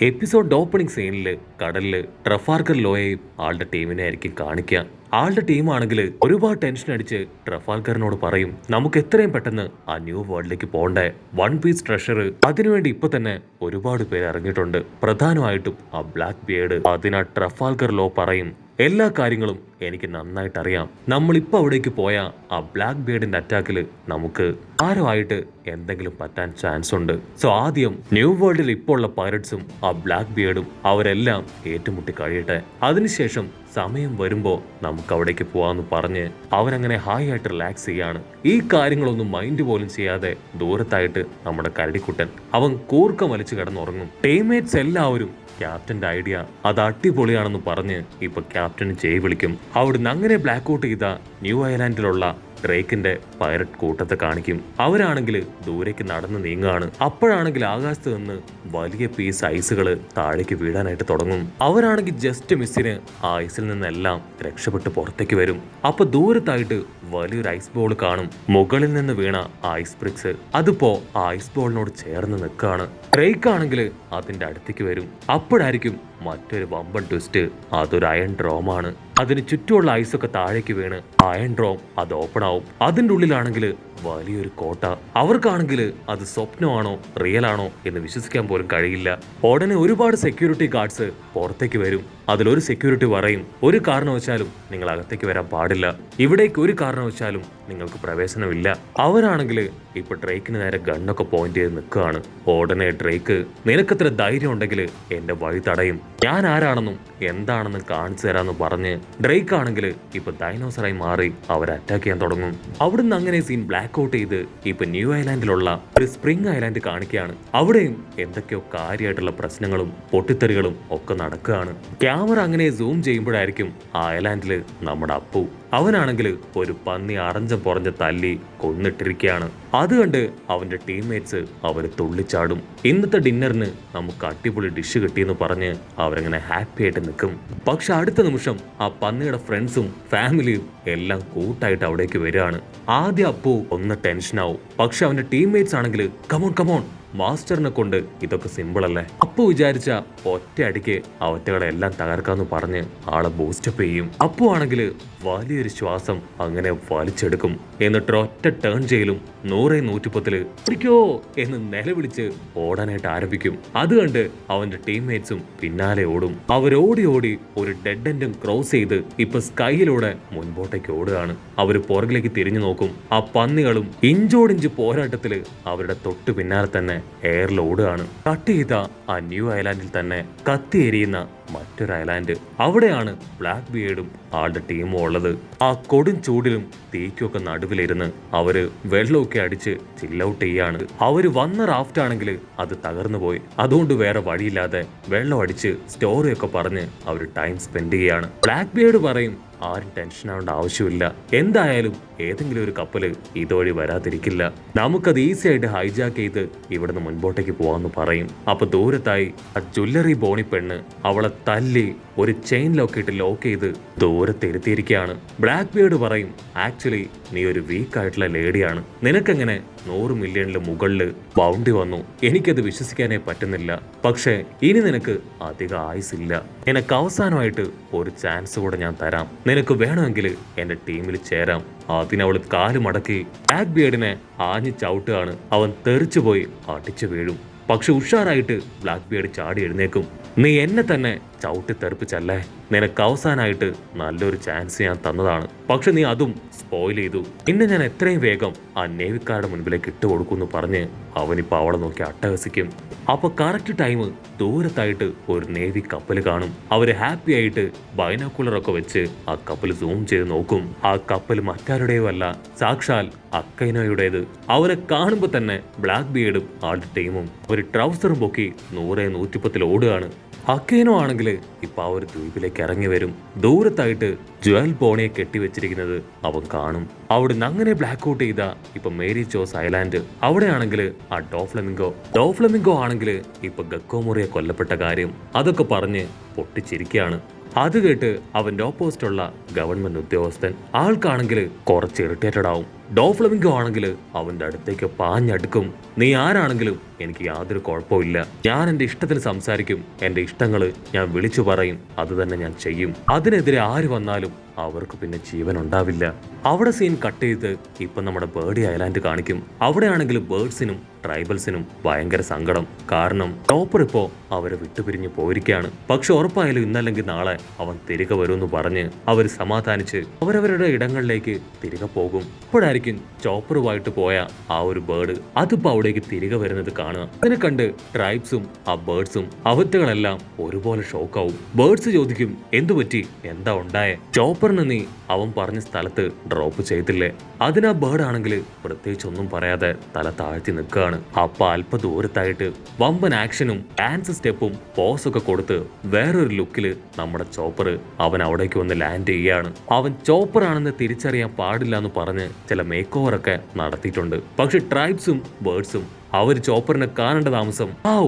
Episode opening സീനിൽ കടലില് ട്രഫാർഗർ ലോയെയും ആളുടെ ടീമിനെ ആയിരിക്കും കാണിക്കുക. ആളുടെ ടീമാണെങ്കിൽ ഒരുപാട് ടെൻഷൻ അടിച്ച് ട്രഫാൽഗറിനോട് പറയും, നമുക്ക് എത്രയും പെട്ടെന്ന് ആ ന്യൂ വേൾഡിലേക്ക് പോകണ്ടേ, വൺ പീസ് ട്രഷർ അതിനുവേണ്ടി ഇപ്പൊ തന്നെ ഒരുപാട് പേര് ഇറങ്ങിയിട്ടുണ്ട്, പ്രധാനമായിട്ടും ആ ബ്ലാക്ക് ബിയേർഡ്. അതിനാ ട്രഫാൽഗർ ലോ പറയും, എല്ലാ കാര്യങ്ങളും എനിക്ക് നന്നായിട്ട് അറിയാം, നമ്മളിപ്പോ അവിടേക്ക് പോയ ആ ബ്ലാക്ക് ബിയേർഡിന്റെ അറ്റാക്കിൽ നമുക്ക് ആരുമായിട്ട് എന്തെങ്കിലും പറ്റാൻ ചാൻസ് ഉണ്ട്. സോ ആദ്യം ന്യൂ വേൾഡിൽ ഇപ്പോൾ ഉള്ള പൈററ്റ്സും ആ ബ്ലാക്ക് ബിയേർഡും അവരെല്ലാം ഏറ്റുമുട്ടി കഴിയട്ടെ, അതിനുശേഷം സമയം വരുമ്പോ നമുക്ക് അവിടേക്ക് പോവാന്ന് പറഞ്ഞ് അവനങ്ങനെ ഹായ് ആയിട്ട് റിലാക്സ് ചെയ്യാണ്. ഈ കാര്യങ്ങളൊന്നും മൈൻഡ് പോലും ചെയ്യാതെ ദൂരത്തായിട്ട് നമ്മുടെ കരടിക്കുട്ടൻ അവൻ കൂർക്കം വലിച്ചു കിടന്നുറങ്ങും. ടീംമേറ്റ്സ് എല്ലാവരും ക്യാപ്റ്റന്റെ ഐഡിയ അത് അടിപൊളിയാണെന്ന് പറഞ്ഞ് ഇപ്പൊ ക്യാപ്റ്റന് ജയ് വിളിക്കും. അവിടുന്ന് അങ്ങനെ ബ്ലാക്ക് ഔട്ട് ചെയ്ത ന്യൂ ഐലാൻഡിലുള്ള ഡ്രേക്കിന്റെ പൈററ്റ് കൂട്ടത്തെ കാണിക്കും. അവരാണെങ്കിൽ ദൂരേക്ക് നടന്ന് നീങ്ങുകയാണ്. അപ്പോഴാണെങ്കിൽ ആകാശത്ത് നിന്ന് വലിയ പീസ് ഐസുകൾ താഴേക്ക് വീഴാനായിട്ട് തുടങ്ങും. അവരാണെങ്കിൽ ജസ്റ്റ് മിസ്സിന് ആ ഐസിൽ നിന്നെല്ലാം രക്ഷപ്പെട്ട് പുറത്തേക്ക് വരും. അപ്പൊ ദൂരത്തായിട്ട് വലിയൊരു ഐസ് ബോൾ കാണും. മുകളിൽ നിന്ന് വീണ ഐസ് ബ്രിക്സ് അതിപ്പോ ആ ഐസ് ബോളിനോട് ചേർന്ന് നിൽക്കുകയാണ്. ഡ്രേക്ക് ആണെങ്കിൽ അതിന്റെ അടുത്തേക്ക് വരും. അപ്പോഴായിരിക്കും മറ്റൊരു വമ്പൻ ട്വിസ്റ്റ്. അതൊരു അയൺ ഡ്രോമാണ്. അതിന് ചുറ്റുമുള്ള ഐസൊക്കെ താഴേക്ക് വീണ് അയൺ ഡ്രോം അത് ഓപ്പൺ ആവും. അതിന്റെ ഉള്ളിലാണെങ്കിൽ വലിയൊരു കോട്ട. അവർക്കാണെങ്കിൽ അത് സ്വപ്നമാണോ റിയൽ ആണോ എന്ന് വിശ്വസിക്കാൻ പോലും കഴിയില്ല. ഉടനെ ഒരുപാട് സെക്യൂരിറ്റി ഗാർഡ്സ് പുറത്തേക്ക് വരും. അതിലൊരു സെക്യൂരിറ്റി പറയും, ഒരു കാരണവശാലും നിങ്ങൾ അകത്തേക്ക് വരാൻ പാടില്ല, ഇവിടേക്ക് ഒരു കാരണവശാലും നിങ്ങൾക്ക് പ്രവേശനമില്ല. അവരാണെങ്കിൽ ഇപ്പൊ ഡ്രേക്കിന് നേരെ ഗണ്ണൊക്കെ പോയിന്റ് ചെയ്ത് നിൽക്കുകയാണ്. ഉടനെ ഡ്രേക്ക്, നിനക്കത്ര ധൈര്യം ഉണ്ടെങ്കിൽ എന്റെ വഴി തടയും, ഞാൻ ആരാണെന്നും എന്താണെന്നും കാണിച്ചു തരാന്ന് പറഞ്ഞ് ഡ്രേക്ക് ആണെങ്കിൽ ഇപ്പൊ ഡൈനോസറായി മാറി അവരെ അറ്റാക്ക് ചെയ്യാൻ തുടങ്ങും. അവിടുന്ന് അങ്ങനെ സീൻ ബ്ലാക്ക് ഔട്ട് ചെയ്ത് ഇപ്പൊ ന്യൂ ഐലാൻഡിലുള്ള ഒരു സ്പ്രിംഗ് ഐലാൻഡ് കാണിക്കുകയാണ്. അവിടെയും എന്തൊക്കെയോ കാര്യമായിട്ടുള്ള പ്രശ്നങ്ങളും പൊട്ടിത്തെറികളും ഒക്കെ നടക്കുകയാണ്. ക്യാമറ അങ്ങനെ സൂം ചെയ്യുമ്പോഴായിരിക്കും ആ ഐലാൻഡില് നമ്മുടെ അപ്പു. അവനാണെങ്കിൽ ഒരു പന്നി അറഞ്ചം പുറഞ്ഞ തല്ലി കൊന്നിട്ടിരിക്കുകയാണ്. അത് കണ്ട് അവന്റെ ടീംമേറ്റ്സ് അവര് തുള്ളിച്ചാടും. ഇന്നത്തെ ഡിന്നറിന് നമുക്ക് അടിപൊളി ഡിഷ് കിട്ടിയെന്ന് പറഞ്ഞ് അവരങ്ങനെ ഹാപ്പി ആയിട്ട് നിൽക്കും. പക്ഷെ അടുത്ത നിമിഷം ആ പന്നിയുടെ ഫ്രണ്ട്സും ഫാമിലിയും എല്ലാം കൂട്ടായിട്ട് അവിടേക്ക് വരികയാണ്. ആദ്യം അപ്പു ഒന്ന് ടെൻഷനാവും. പക്ഷെ അവന്റെ ടീംമേറ്റ്സ് ആണെങ്കിൽ കമോൺ കമോൺ, മാസ്റ്ററിനെ കൊണ്ട് ഇതൊക്കെ സിമ്പിൾ അല്ലേ, അപ്പു വിചാരിച്ച ഒറ്റ അടിക്ക് ആ ഒറ്റകളെല്ലാം തകർക്കാന്ന് പറഞ്ഞ് ആളെ ബൂസ്റ്റപ്പ് ചെയ്യും. അപ്പു ആണെങ്കിൽ വലിയൊരു ശ്വാസം അങ്ങനെ വലിച്ചെടുക്കും. എന്നിട്ട് ഒറ്റ ടേൺ ചെയ്യലും 100-110 പിടിക്കോ എന്ന് നിലവിളിച്ച് ഓടാനായിട്ട് ആരംഭിക്കും. അത് കണ്ട് അവന്റെ ടീംമേറ്റ്സും പിന്നാലെ ഓടും. അവരോടി ഓടി ഒരു ഡെഡ് എൻഡും ക്രോസ് ചെയ്ത് ഇപ്പൊ സ്കൈയിലൂടെ മുൻപോട്ടേക്ക് ഓടുകയാണ്. അവര് പുറകിലേക്ക് തിരിഞ്ഞു നോക്കും. ആ പന്നികളും ഇഞ്ചോടിഞ്ച് പോരാട്ടത്തില് അവരുടെ തൊട്ടു പിന്നാലെ തന്നെ എയറിൽ ഓടുകയാണ്. കട്ട് ചെയ്ത ആ ന്യൂ ഐലാൻഡിൽ തന്നെ കത്തിയെരിയുന്ന മറ്റൊരു ഐലാൻഡ്. അവിടെയാണ് ബ്ലാക്ക് ബിയേർഡും ആളുടെ ടീമും ഉള്ളത്. ആ കൊടും ചൂടിലും തീക്കൊക്കെ നടുവിലിരുന്ന് അവര് വെള്ളമൊക്കെ അടിച്ച് ചില്ലൗട്ട് ചെയ്യാണ്. അവര് വന്ന റാഫ്റ്റ് ആണെങ്കിൽ അത് തകർന്നു പോയി. അതുകൊണ്ട് വേറെ വഴിയില്ലാതെ വെള്ളം അടിച്ച് സ്റ്റോറിയൊക്കെ പറഞ്ഞ് അവർ ടൈം സ്പെൻഡ് ചെയ്യാണ്. ബ്ലാക്ക് ബിയേർഡ് പറയും, ആരും ടെൻഷൻ ആവേണ്ട ആവശ്യമില്ല, എന്തായാലും ഏതെങ്കിലും ഒരു കപ്പല് ഇതുവഴി വരാതിരിക്കില്ല, നമുക്കത് ഈസി ആയിട്ട് ഹൈജാക്ക് ചെയ്ത് ഇവിടുന്ന് മുൻപോട്ടേക്ക് പോവാന്ന് പറയും. അപ്പൊ ദൂരത്തായി ആ ജ്വല്ലറി ബോണി പെണ്ണ് അവളെ തല്ലി ഒരു ചെയിൻ ലോക്കിട്ട് ലോക്ക് ചെയ്ത് ദൂരത്തിരുത്തിയിരിക്കുകയാണ്. ബ്ലാക്ക് ബിയേർഡ് പറയും, ആക്ച്വലി നീ ഒരു വീക്ക് ആയിട്ടുള്ള ലേഡിയാണ്, നിനക്കെങ്ങനെ 100 മില്യണിന് മുകളിൽ ബൗണ്ടി വന്നു, എനിക്കത് വിശ്വസിക്കാനേ പറ്റുന്നില്ല. പക്ഷേ ഇനി നിനക്ക് അധികം ആയുസില്ല, നിനക്ക് അവസാനമായിട്ട് ഒരു ചാൻസ് കൂടെ ഞാൻ തരാം, നിനക്ക് വേണമെങ്കിൽ എന്റെ ടീമിൽ ചേരാം. അതിനവള് കാല് മടക്കി ബ്ലാക്ക് ബിയേർഡിനെ ആഞ്ഞു ചവിട്ടുകയാണ്. അവൻ തെറിച്ചുപോയി അടിച്ചു വീഴും. പക്ഷെ ഉഷാറായിട്ട് ബ്ലാക്ക് ബിയേർഡ് ചാടി എഴുന്നേക്കും. നീ എന്നെ തന്നെ ചവിട്ടി തെറിപ്പിച്ചല്ലേ, നിനക്ക് അവസാനമായിട്ട് നല്ലൊരു ചാൻസ് ഞാൻ തന്നതാണ്, പക്ഷെ നീ അതും സ്പോയിൽ ചെയ്തു, ഇന്ന് ഞാൻ എത്രയും വേഗം ആ നേവിക്കാരുടെ മുൻപിലേക്ക് ഇട്ടുകൊടുക്കുമെന്ന് പറഞ്ഞ് അവനിപ്പോ അവളെ നോക്കി അട്ടഹസിക്കും. അപ്പൊ കറക്റ്റ് ടൈം ദൂരത്തായിട്ട് ഒരു നേവി കപ്പൽ കാണും. അവര് ഹാപ്പി ആയിട്ട് ബൈനോക്കുലറൊക്കെ വെച്ച് ആ കപ്പൽ സൂം ചെയ്ത് നോക്കും. ആ കപ്പൽ മറ്റാരുടെയോ അല്ല, സാക്ഷാൽ അക്കൈനോയുടേത്. അവരെ കാണുമ്പോ തന്നെ ബ്ലാക്ക് ബിയേർഡും ആളുടെ ടീമും ഒരു ട്രൗസറും പൊക്കി 100-110 ഓടുകയാണ്. അക്കൈനോ ആണെങ്കിൽ ഇപ്പൊ ആ ഒരു ദ്വീപിലേക്ക് ഇറങ്ങി വരും. ദൂരത്തായിട്ട് ജ്വൽ ബോണിയെ കെട്ടിവെച്ചിരിക്കുന്നത് അവൻ കാണും. അവിടുന്ന് അങ്ങനെ ബ്ലാക്ക് ഔട്ട് ചെയ്ത ഇപ്പൊ മേരി ചോസ് ഐലാൻഡ്. അവിടെയാണെങ്കിൽ ആ ഡോഫ്ലമിംഗോ ആണെങ്കിൽ ഇപ്പൊ ഗക്കോമോറിയെ കൊല്ലപ്പെട്ട കാര്യം അതൊക്കെ പറഞ്ഞ് പൊട്ടിച്ചിരിക്കുകയാണ്. അത് കേട്ട് അവന്റെ ഓപ്പോസിറ്റുള്ള ഗവൺമെന്റ് ഉദ്യോഗസ്ഥൻ ആൾക്കാണെങ്കിൽ കുറച്ച് ഇറിറ്റേറ്റഡ് ആവും. ഡോഫ്ലമിംഗോ ആണെങ്കിൽ അവന്റെ അടുത്തേക്ക് പാഞ്ഞടുക്കും. നീ ആരാണെങ്കിലും എനിക്ക് യാതൊരു കുഴപ്പമില്ല. ഞാൻ എന്റെ ഇഷ്ടത്തിന് സംസാരിക്കും. എന്റെ ഇഷ്ടങ്ങൾ ഞാൻ വിളിച്ചു പറയും. അത് തന്നെ ഞാൻ ചെയ്യും. അതിനെതിരെ ആര് വന്നാലും അവർക്ക് പിന്നെ ജീവൻ ഉണ്ടാവില്ല. അവിടെ സീൻ കട്ട് ചെയ്ത് ഇപ്പൊ നമ്മുടെ ബേർഡി ഐലാൻഡ് കാണിക്കും. അവിടെയാണെങ്കിൽ ബേർഡ്സിനും ട്രൈബൽസിനും ഭയങ്കര സങ്കടം. കാരണം ടോപ്പർ ഇപ്പോ അവരെ വിട്ടുപിരിഞ്ഞു പോയിരിക്കുകയാണ്. പക്ഷെ ഉറപ്പായാലും ഇന്നല്ലെങ്കിൽ നാളെ അവൻ തിരികെ വരുമെന്ന് പറഞ്ഞ് അവർ സമാധാനിച്ച് അവരവരുടെ ഇടങ്ങളിലേക്ക് തിരികെ പോകും. അപ്പോഴായിരിക്കും ചോപ്പറുമായിട്ട് പോയ ആ ഒരു ബേർഡ് അതിപ്പോ അവിടേക്ക് തിരികെ വരുന്നത് കാണുക. അതിനെ കണ്ട് ട്രൈബ്സും ആ ബേർഡ്സും അവറ്റകളെല്ലാം ഒരുപോലെ ഷോക്കാവും. ബേർഡ്സ് ചോദിക്കും, എന്തു പറ്റി, എന്താ ഉണ്ടായേ? ചോപ്പറിന് നീ അവൻ പറഞ്ഞ സ്ഥലത്ത് ഡ്രോപ്പ് ചെയ്തില്ലേ? അതിനാ ബേർഡ് ആണെങ്കിൽ പ്രത്യേകിച്ച് ഒന്നും പറയാതെ തല താഴ്ത്തി നിൽക്കുകയാണ്. അപ്പൊ അല്പ ദൂരത്തായിട്ട് വമ്പൻ ആക്ഷനും ഡാൻസ് സ്റ്റെപ്പും പോസൊക്കെ കൊടുത്ത് വേറൊരു ലുക്കില് നമ്മുടെ ചോപ്പർ അവൻ അവിടേക്ക് വന്ന് ലാൻഡ് ചെയ്യാണ്. അവൻ ചോപ്പർ ആണെന്ന് തിരിച്ചറിയാൻ പാടില്ല എന്ന് പറഞ്ഞ് ചില മേക്ക് ഓവറൊക്കെ നടത്തിയിട്ടുണ്ട്. പക്ഷെ ട്രൈബ്സും ബേർഡ്സും അവര് ചോപ്പറിനെ കാണേണ്ട താമസം.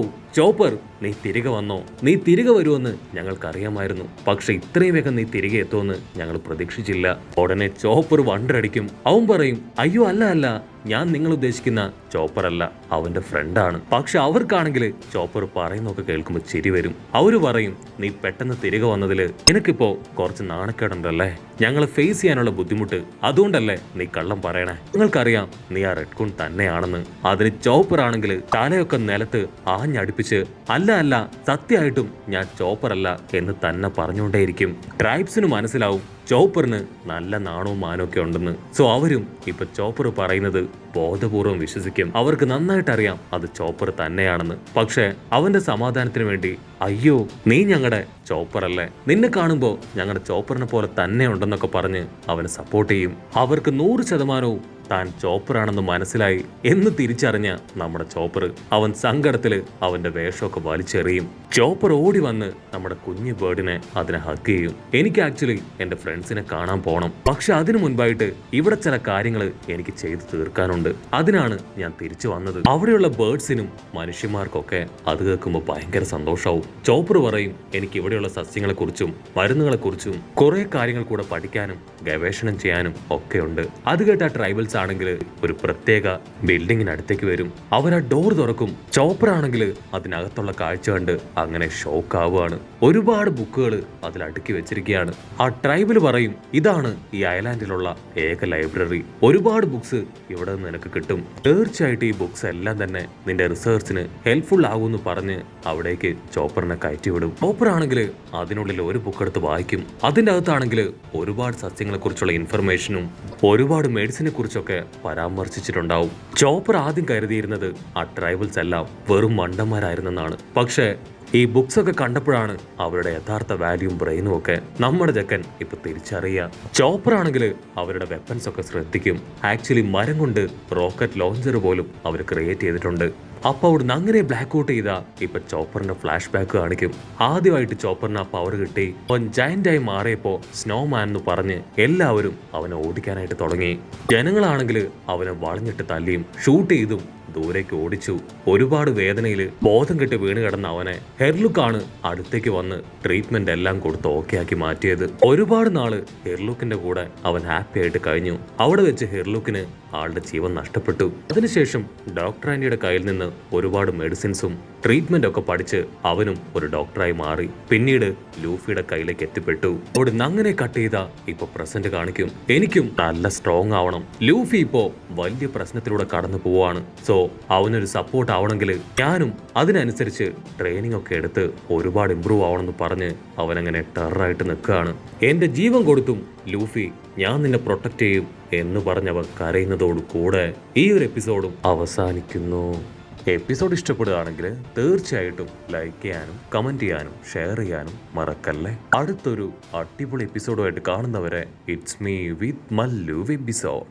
ചോപ്പർ, നീ തിരികെ വന്നോ? നീ തിരികെ വരുമെന്ന് ഞങ്ങൾക്കറിയാമായിരുന്നു. പക്ഷെ ഇത്രയും വേഗം നീ തിരികെ എത്തുമെന്ന് ഞങ്ങൾ പ്രതീക്ഷിച്ചില്ല. ഉടനെ ചോപ്പർ വണ്ടടിക്കും. അവൻ പറയും, അയ്യോ അല്ല, ഞാൻ നിങ്ങൾ ഉദ്ദേശിക്കുന്ന ചോപ്പർ അല്ല, അവന്റെ ഫ്രണ്ടാണ്. പക്ഷെ അവർക്കാണെങ്കിൽ ചോപ്പർ പറയുന്നൊക്കെ കേൾക്കുമ്പോൾ ചിരി വരും. അവര് പറയും, നീ പെട്ടെന്ന് തിരികെ വന്നതില് നിനക്കിപ്പോ കുറച്ച് നാണക്കേടുണ്ടല്ലേ? ഞങ്ങളെ ഫേസ് ചെയ്യാനുള്ള ബുദ്ധിമുട്ട്, അതുകൊണ്ടല്ലേ നീ കള്ളം പറയണേ? നിങ്ങൾക്കറിയാം നീ ആ റെഡ് കൂൺ തന്നെയാണെന്ന്. അതിന് ചോപ്പർ ആണെങ്കിൽ തലയൊക്കെ നിലത്ത് ആഞ്ഞടിപ്പിച്ച് അല്ല സത്യമായിട്ടും ഞാൻ ചോപ്പർ അല്ല എന്ന് തന്നെ പറഞ്ഞുകൊണ്ടേയിരിക്കും. ട്രൈബ്സിന് മനസ്സിലാവും ചോപ്പറിന് നല്ല നാണവും മാനവും ഒക്കെ ഉണ്ടെന്ന്. സോ അവരും ഇപ്പൊ ചോപ്പർ പറയുന്നത് ബോധപൂർവം വിശ്വസിക്കും. അവർക്ക് നന്നായിട്ട് അറിയാം അത് ചോപ്പർ തന്നെയാണെന്ന്. പക്ഷെ അവന്റെ സമാധാനത്തിന് വേണ്ടി, അയ്യോ നീ ഞങ്ങളുടെ ചോപ്പർ അല്ലേ, നിന്നെ കാണുമ്പോ ഞങ്ങളുടെ ചോപ്പറിനെ പോലെ തന്നെ ഉണ്ടെന്നൊക്കെ പറഞ്ഞ് അവനെ സപ്പോർട്ട് ചെയ്യും. അവർക്ക് 100% താൻ ചോപ്പറാണെന്ന് മനസ്സിലായി എന്ന് തിരിച്ചറിഞ്ഞ നമ്മുടെ ചോപ്പർ അവൻ സങ്കടത്തില് അവന്റെ വേഷമൊക്കെ വലിച്ചെറിയും. ചോപ്പർ ഓടി വന്ന് നമ്മുടെ കുഞ്ഞു ബേർഡിനെ അതിനെ ഹഗ് ചെയ്യും. എനിക്ക് ആക്ച്വലി എന്റെ ഫ്രണ്ട്സിനെ കാണാൻ പോണം. പക്ഷെ അതിനു മുൻപായിട്ട് ഇവിടെ ചില കാര്യങ്ങൾ എനിക്ക് ചെയ്തു തീർക്കാനുണ്ട്. അതിനാണ് ഞാൻ തിരിച്ചു വന്നത്. അവിടെയുള്ള ബേർഡ്സിനും മനുഷ്യന്മാർക്കൊക്കെ അത് കേൾക്കുമ്പോൾ ഭയങ്കര സന്തോഷവും. ചോപ്പർ പറയും, എനിക്ക് ഇവിടെയുള്ള സസ്യങ്ങളെ കുറിച്ചും മരുന്നുകളെ കുറിച്ചും കുറെ കാര്യങ്ങൾ കൂടെ പഠിക്കാനും ഗവേഷണം ചെയ്യാനും ഒക്കെ ഉണ്ട്. അത് കേട്ട ട്രൈബൽസ് ആണെങ്കിൽ ഒരു പ്രത്യേക ബിൽഡിങ്ങിനടുത്തേക്ക് വരും. അവർ ആ ഡോർ തുറക്കും. ചോപ്പർ ആണെങ്കിൽ അതിനകത്തുള്ള കാഴ്ച കണ്ട് അങ്ങനെ ഷോക്ക് ആവുകയാണ്. ഒരുപാട് ബുക്കുകൾ അതിൽ അടുക്കി വെച്ചിരിക്കുകയാണ്. ആ ട്രൈബിൽ പറയും, ഇതാണ് ഈ ഐലാൻഡിലുള്ള ഏക ലൈബ്രറി. ഒരുപാട് ബുക്സ് ഇവിടെ നിന്ന് നിനക്ക് കിട്ടും. തീർച്ചയായിട്ടും ഈ ബുക്സ് എല്ലാം തന്നെ നിന്റെ റിസർച്ചിന് ഹെൽപ്ഫുൾ ആകുമെന്ന് പറഞ്ഞ് അവിടേക്ക് ചോപ്പറിനെ കയറ്റിവിടും. ചോപ്പർ ആണെങ്കിൽ അതിനുള്ളിൽ ഒരു ബുക്ക് എടുത്ത് വായിക്കും. അതിൻ്റെ അകത്താണെങ്കിൽ ഒരുപാട് സസ്യങ്ങളെ കുറിച്ചുള്ള ഇൻഫർമേഷനും ഒരുപാട് മെഡിസിനെ കുറിച്ചൊക്കെ പരാമർശിച്ചിട്ടുണ്ടാവും. ചോപ്പർ ആദ്യം കരുതിയിരുന്നത് ആ ട്രൈബൽസ് എല്ലാം വെറും മണ്ടന്മാരായിരുന്നെന്നാണ്. പക്ഷേ ഈ ബുക്സ് ഒക്കെ കണ്ടപ്പോഴാണ് അവരുടെ യഥാർത്ഥ വാല്യൂം ബ്രെയിനും ഒക്കെ നമ്മുടെ ചെക്കൻ ഇപ്പൊ തിരിച്ചറിയുക. ചോപ്പർ ആണെങ്കിൽ അവരുടെ വെപ്പൻസ് ഒക്കെ ശ്രദ്ധിക്കും. ആക്ച്വലി മരം കൊണ്ട് റോക്കറ്റ് ലോഞ്ചർ പോലും അവർ ക്രിയേറ്റ് ചെയ്തിട്ടുണ്ട്. അപ്പൊ അവിടുന്ന് അങ്ങനെ ബ്ലാക്ക് ഔട്ട് ചെയ്താ ഇപ്പൊ ചോപ്പറിന്റെ ഫ്ലാഷ് ബാക്ക് കാണിക്കും. ആദ്യമായിട്ട് ചോപ്പറിന് ആ പവർ കിട്ടി. അവൻ ജയന്റായി മാറിയപ്പോ സ്നോമാൻ എന്ന് പറഞ്ഞ് എല്ലാവരും അവനെ ഓടിക്കാനായിട്ട് തുടങ്ങി. ജനങ്ങളാണെങ്കിൽ അവനെ വളഞ്ഞിട്ട് തല്ലിയും ഷൂട്ട് ചെയ്തും ദൂരേക്ക് ഓടിച്ചു. ഒരുപാട് വേദനയിൽ ബോധം കെട്ട് വീണ് കിടന്ന അവനെ ഹെർലുക്കാണ് അടുത്തേക്ക് വന്ന് ട്രീറ്റ്മെന്റ് എല്ലാം കൊടുത്ത് ഓക്കെ ആക്കി മാറ്റിയത്. ഒരുപാട് നാള് ഹെർലുക്കിന്റെ കൂടെ അവൻ ഹാപ്പി ആയിട്ട് കഴിഞ്ഞു. അവിടെ വെച്ച് ഹെർലുക്കിന് ആളുടെ ജീവൻ നഷ്ടപ്പെട്ടു. അതിനുശേഷം ഡോക്ടർ ആൻഡിയുടെ കയ്യിൽ നിന്ന് ഒരുപാട് മെഡിസിൻസും ട്രീറ്റ്മെന്റ് ഒക്കെ പഠിച്ച് അവനും ഒരു ഡോക്ടറായി മാറി. പിന്നീട് ലൂഫിയുടെ കയ്യിലേക്ക് എത്തിപ്പെട്ടു. അവിടുന്ന് അങ്ങനെ കട്ട് ചെയ്ത ഇപ്പൊ പ്രസന്റ് കാണിക്കും. എനിക്കും നല്ല സ്ട്രോങ് ആവണം. ലൂഫി ഇപ്പോ വലിയ പ്രശ്നത്തിലൂടെ കടന്നു പോവാണ്. സോ അവനൊരു സപ്പോർട്ട് ആവണമെങ്കിൽ ഞാനും അതിനനുസരിച്ച് ട്രെയിനിങ് ഒക്കെ എടുത്ത് ഒരുപാട് ഇമ്പ്രൂവ് ആവണമെന്ന് പറഞ്ഞ് അവനങ്ങനെ ടെററായിട്ട് നിൽക്കുകയാണ്. എന്റെ ജീവൻ കൊടുത്തും ലൂഫി ഞാൻ നിന്നെ പ്രൊട്ടക്ട് ചെയ്യും എന്ന് പറഞ്ഞവൻ കരയുന്നതോടു കൂടെ ഈ ഒരു എപ്പിസോഡും അവസാനിക്കുന്നു. എപ്പിസോഡ് ഇഷ്ടപ്പെടുകയാണെങ്കിൽ തീർച്ചയായിട്ടും ലൈക്ക് ചെയ്യാനും കമന്റ് ചെയ്യാനും ഷെയർ ചെയ്യാനും മറക്കല്ലേ. അടുത്തൊരു അടിപൊളി എപ്പിസോഡുമായിട്ട് കാണുന്നവരെ it's me with Mallu episode.